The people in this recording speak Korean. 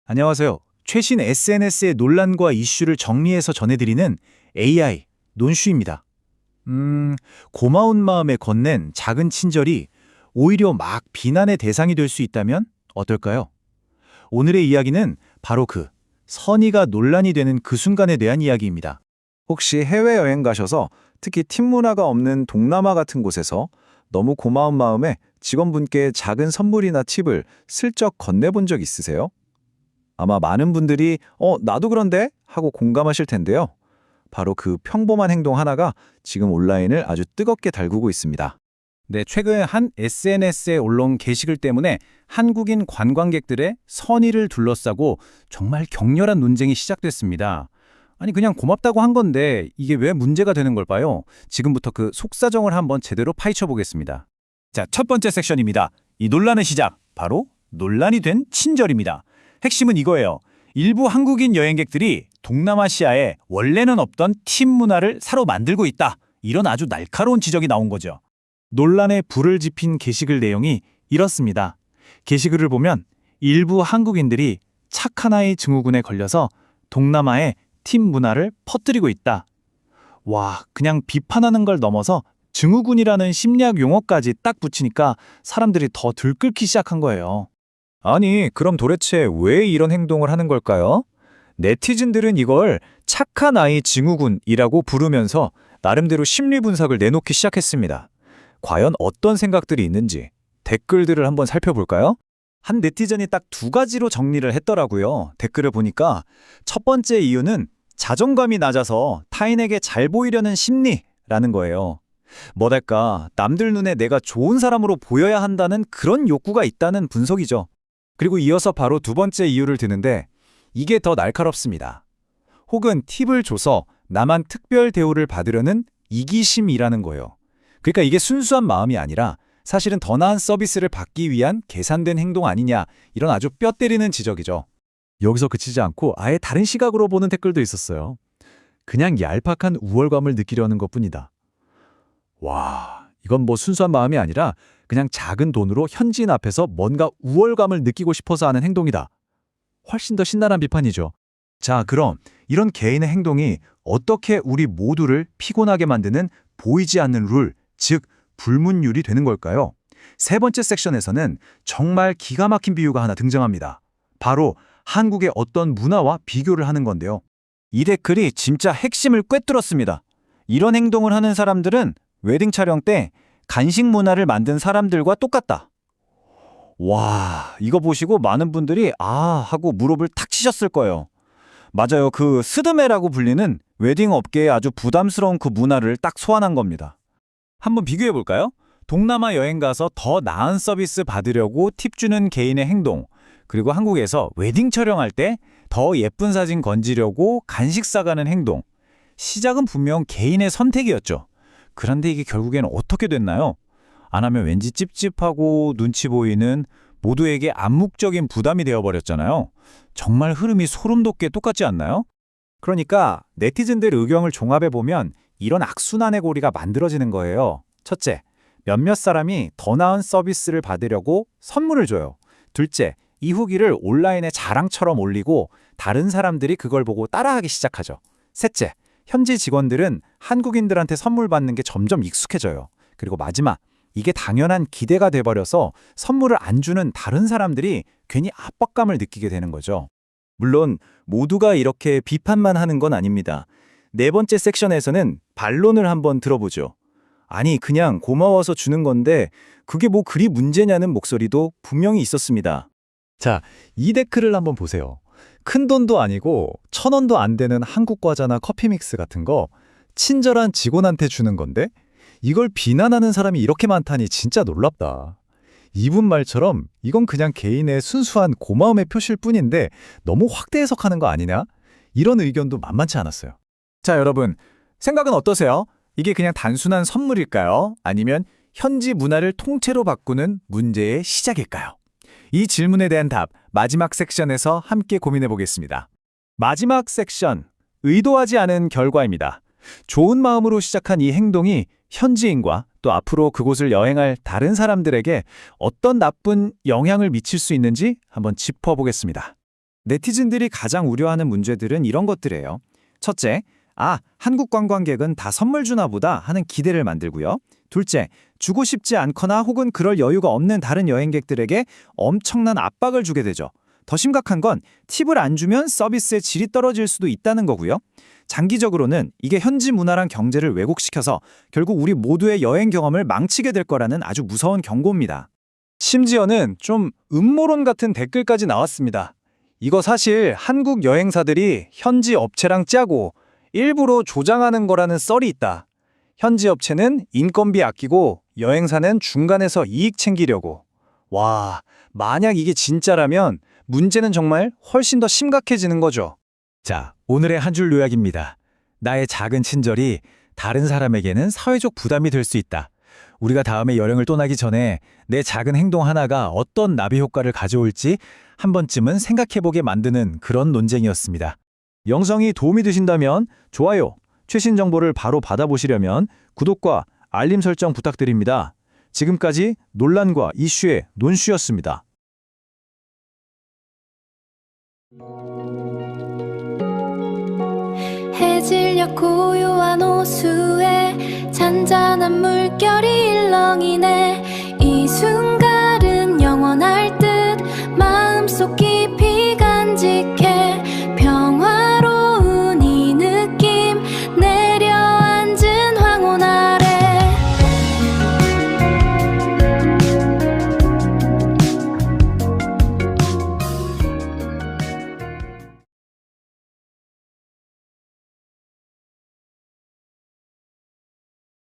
안녕하세요. 최신 SNS의 논란과 이슈를 정리해서 전해드리는 AI 논슈입니다. 고마운 마음에 건넨 작은 친절이 오히려 막 비난의 대상이 될 수 있다면 어떨까요? 오늘의 이야기는 바로 그 선의가 논란이 되는 그 순간에 대한 이야기입니다. 혹시 해외여행 가셔서 특히 팀 문화가 없는 동남아 같은 곳에서 너무 고마운 마음에 직원분께 작은 선물이나 팁을 슬쩍 건네본 적 있으세요? 아마 많은 분들이 나도 그런데? 하고 공감하실 텐데요. 바로 그 평범한 행동 하나가 지금 온라인을 아주 뜨겁게 달구고 있습니다. 네, 최근 한 SNS에 올라온 게시글 때문에 한국인 관광객들의 선의를 둘러싸고 정말 격렬한 논쟁이 시작됐습니다. 아니 그냥 고맙다고 한 건데 이게 왜 문제가 되는 걸까요? 지금부터 그 속사정을 한번 제대로 파헤쳐 보겠습니다. 자, 첫 번째 섹션입니다. 이 논란의 시작, 바로 논란이 된 친절입니다. 핵심은 이거예요. 일부 한국인 여행객들이 동남아시아에 원래는 없던 팀 문화를 새로 만들고 있다. 이런 아주 날카로운 지적이 나온 거죠. 논란에 불을 지핀 게시글 내용이 이렇습니다. 게시글을 보면 일부 한국인들이 착한 아이 증후군에 걸려서 동남아의 팀 문화를 퍼뜨리고 있다. 와, 그냥 비판하는 걸 넘어서 증후군이라는 심리학 용어까지 딱 붙이니까 사람들이 더 들끓기 시작한 거예요. 아니, 그럼 도대체 왜 이런 행동을 하는 걸까요? 네티즌들은 이걸 착한 아이 증후군이라고 부르면서 나름대로 심리 분석을 내놓기 시작했습니다. 과연 어떤 생각들이 있는지 댓글들을 한번 살펴볼까요? 한 네티즌이 딱 두 가지로 정리를 했더라고요. 댓글을 보니까 첫 번째 이유는 자존감이 낮아서 타인에게 잘 보이려는 심리라는 거예요. 뭐랄까, 남들 눈에 내가 좋은 사람으로 보여야 한다는 그런 욕구가 있다는 분석이죠. 그리고 이어서 바로 두 번째 이유를 드는데 이게 더 날카롭습니다. 혹은 팁을 줘서 나만 특별 대우를 받으려는 이기심이라는 거예요. 그러니까 이게 순수한 마음이 아니라 사실은 더 나은 서비스를 받기 위한 계산된 행동 아니냐, 이런 아주 뼈 때리는 지적이죠. 여기서 그치지 않고 아예 다른 시각으로 보는 댓글도 있었어요. 그냥 얄팍한 우월감을 느끼려는 것뿐이다. 와, 이건 뭐 순수한 마음이 아니라 그냥 작은 돈으로 현지인 앞에서 뭔가 우월감을 느끼고 싶어서 하는 행동이다. 훨씬 더 신랄한 비판이죠. 자, 그럼 이런 개인의 행동이 어떻게 우리 모두를 피곤하게 만드는 보이지 않는 룰, 즉 불문율이 되는 걸까요? 세 번째 섹션에서는 정말 기가 막힌 비유가 하나 등장합니다. 바로 한국의 어떤 문화와 비교를 하는 건데요. 이 댓글이 진짜 핵심을 꿰뚫었습니다. 이런 행동을 하는 사람들은 웨딩 촬영 때 간식 문화를 만든 사람들과 똑같다. 와, 이거 보시고 많은 분들이 아 하고 무릎을 탁 치셨을 거예요. 맞아요. 그 스드메라고 불리는 웨딩 업계의 아주 부담스러운 그 문화를 딱 소환한 겁니다. 한번 비교해 볼까요? 동남아 여행 가서 더 나은 서비스 받으려고 팁 주는 개인의 행동, 그리고 한국에서 웨딩 촬영할 때 더 예쁜 사진 건지려고 간식 싸가는 행동. 시작은 분명 개인의 선택이었죠. 그런데 이게 결국에는 어떻게 됐나요? 안 하면 왠지 찝찝하고 눈치 보이는 모두에게 암묵적인 부담이 되어버렸잖아요. 정말 흐름이 소름 돋게 똑같지 않나요? 그러니까 네티즌들 의견을 종합해보면 이런 악순환의 고리가 만들어지는 거예요. 첫째, 몇몇 사람이 더 나은 서비스를 받으려고 선물을 줘요. 둘째, 이 후기를 온라인에 자랑처럼 올리고 다른 사람들이 그걸 보고 따라하기 시작하죠. 셋째, 현지 직원들은 한국인들한테 선물 받는 게 점점 익숙해져요. 그리고 마지막, 이게 당연한 기대가 돼버려서 선물을 안 주는 다른 사람들이 괜히 압박감을 느끼게 되는 거죠. 물론 모두가 이렇게 비판만 하는 건 아닙니다. 네 번째 섹션에서는 반론을 한번 들어보죠. 아니, 그냥 고마워서 주는 건데 그게 뭐 그리 문제냐는 목소리도 분명히 있었습니다. 자, 이 댓글을 한번 보세요. 큰 돈도 아니고 1,000원도 안 되는 한국 과자나 커피 믹스 같은 거 친절한 직원한테 주는 건데 이걸 비난하는 사람이 이렇게 많다니 진짜 놀랍다. 이분 말처럼 이건 그냥 개인의 순수한 고마움의 표시일 뿐인데 너무 확대 해석하는 거 아니냐? 이런 의견도 만만치 않았어요. 자, 여러분, 생각은 어떠세요? 이게 그냥 단순한 선물일까요? 아니면 현지 문화를 통째로 바꾸는 문제의 시작일까요? 이 질문에 대한 답, 마지막 섹션에서 함께 고민해 보겠습니다. 마지막 섹션, 의도하지 않은 결과입니다. 좋은 마음으로 시작한 이 행동이 현지인과 또 앞으로 그곳을 여행할 다른 사람들에게 어떤 나쁜 영향을 미칠 수 있는지 한번 짚어보겠습니다. 네티즌들이 가장 우려하는 문제들은 이런 것들이에요. 첫째, 한국 관광객은 다 선물 주나 보다 하는 기대를 만들고요. 둘째, 주고 싶지 않거나 혹은 그럴 여유가 없는 다른 여행객들에게 엄청난 압박을 주게 되죠. 더 심각한 건 팁을 안 주면 서비스의 질이 떨어질 수도 있다는 거고요. 장기적으로는 이게 현지 문화랑 경제를 왜곡시켜서 결국 우리 모두의 여행 경험을 망치게 될 거라는 아주 무서운 경고입니다. 심지어는 좀 음모론 같은 댓글까지 나왔습니다. 이거 사실 한국 여행사들이 현지 업체랑 짜고 일부러 조장하는 거라는 썰이 있다. 현지 업체는 인건비 아끼고 여행사는 중간에서 이익 챙기려고. 와, 만약 이게 진짜라면 문제는 정말 훨씬 더 심각해지는 거죠. 자, 오늘의 한 줄 요약입니다. 나의 작은 친절이 다른 사람에게는 사회적 부담이 될 수 있다. 우리가 다음에 여행을 떠나기 전에 내 작은 행동 하나가 어떤 나비 효과를 가져올지 한 번쯤은 생각해보게 만드는 그런 논쟁이었습니다. 영상이 도움이 되신다면 좋아요, 최신 정보를 바로 받아보시려면 구독과 알림 설정 부탁드립니다. 지금까지 논란과 이슈의 논슈였습니다. 해질녘 고요한 호수에 잔잔한 물결이 일렁이네.